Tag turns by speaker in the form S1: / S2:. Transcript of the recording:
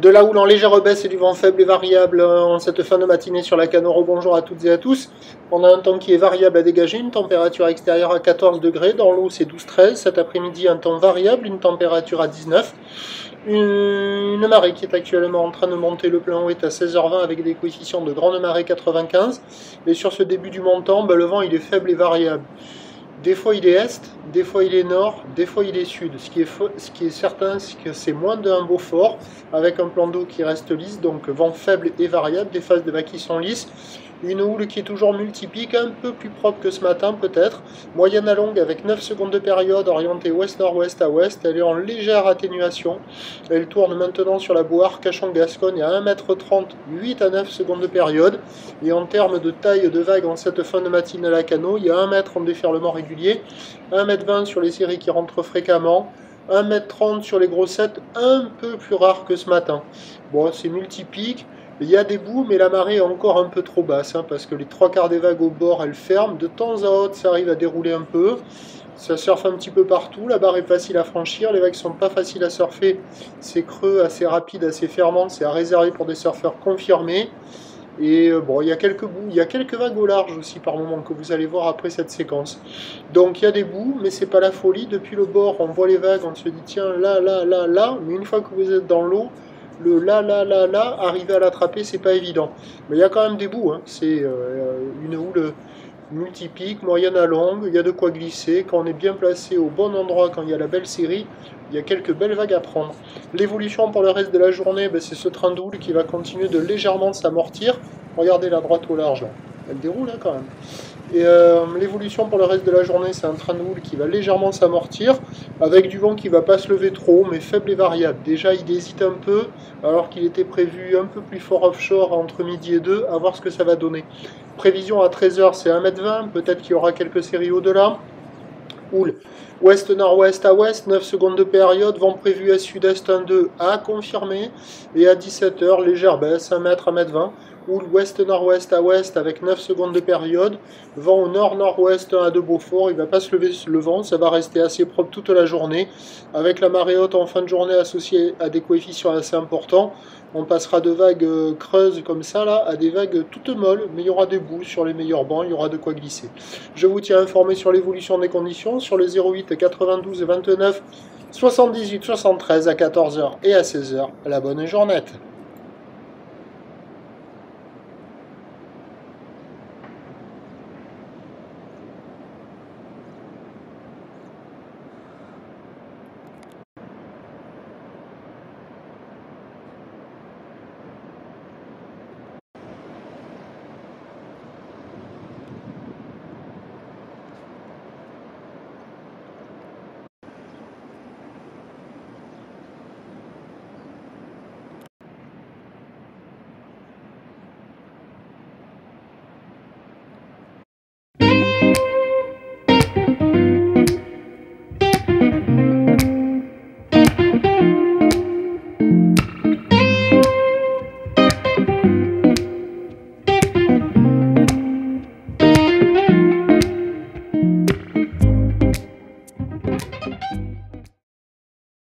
S1: De la houle en légère baisse et du vent faible et variable en cette fin de matinée sur la Cano. Bonjour à toutes et à tous. On a un temps qui est variable à dégager, une température extérieure à 14 degrés. Dans l'eau, c'est 12-13. Cet après-midi, un temps variable, une température à 19. Une marée qui est actuellement en train de monter. Le plein haut est à 16h20 avec des coefficients de grande marée 95. Et sur ce début du montant, le vent il est faible et variable. Des fois il est est, des fois il est nord, des fois il est sud. Ce qui est certain, c'est que c'est moins d'un Beaufort, avec un plan d'eau qui reste lisse, donc vent faible et variable, des phases de bas qui sont lisses. Une houle qui est toujours multipique, un peu plus propre que ce matin peut-être. Moyenne à longue avec 9 secondes de période, orientée ouest-nord-ouest à ouest. Elle est en légère atténuation. Elle tourne maintenant sur la Beauhark Cachan-Gascogne à 1,30 m, 8 à 9 secondes de période. Et en termes de taille de vague en cette fin de matinée à la Cano, il y a 1 m en déferlement régulier, 1,20 m sur les séries qui rentrent fréquemment, 1,30 m sur les grossettes, un peu plus rares que ce matin. Bon, c'est multipique. Il y a des bouts, mais la marée est encore un peu trop basse, parce que les 3/4 des vagues au bord, elles ferment. De temps à autre, ça arrive à dérouler un peu. Ça surfe un petit peu partout. La barre est facile à franchir. Les vagues sont pas faciles à surfer. C'est creux, assez rapide, assez fermant. C'est à réserver pour des surfeurs confirmés. Et bon, il y a quelques bouts. Il y a quelques vagues au large aussi par moment que vous allez voir après cette séquence. Donc il y a des bouts, mais c'est pas la folie. Depuis le bord, on voit les vagues. On se dit tiens, là, là, là, là. Mais une fois que vous êtes dans l'eau, le là, là, là, là, arriver à l'attraper, c'est pas évident. Mais il y a quand même des bouts, c'est une houle multipique, moyenne à longue, il y a de quoi glisser. Quand on est bien placé au bon endroit, quand il y a la belle série, il y a quelques belles vagues à prendre. L'évolution pour le reste de la journée, c'est ce train de houle qui va continuer de légèrement s'amortir. Regardez la droite au large, là. Elle déroule quand même. Et l'évolution pour le reste de la journée, c'est un train de houle qui va légèrement s'amortir, avec du vent qui ne va pas se lever trop, mais faible et variable. Déjà, il hésite un peu, alors qu'il était prévu un peu plus fort offshore entre midi et 2, à voir ce que ça va donner. Prévision à 13h, c'est 1,20 m, peut-être qu'il y aura quelques séries au-delà. Houle ouest-nord-ouest à ouest, 9 secondes de période, vent prévu à sud-est 1,2 à confirmer, et à 17h, légère baisse, 1 m, 1,20 m. Houle ouest-nord-ouest à ouest avec 9 secondes de période, vent au nord-nord-ouest 1 à 2 Beaufort, il ne va pas se lever le vent, ça va rester assez propre toute la journée, avec la marée haute en fin de journée associée à des coefficients assez importants. On passera de vagues creuses comme ça là à des vagues toutes molles, mais il y aura des bouts sur les meilleurs bancs, il y aura de quoi glisser. Je vous tiens informé sur l'évolution des conditions sur le 08 92 29 78 73 à 14h et à 16h. La bonne journée.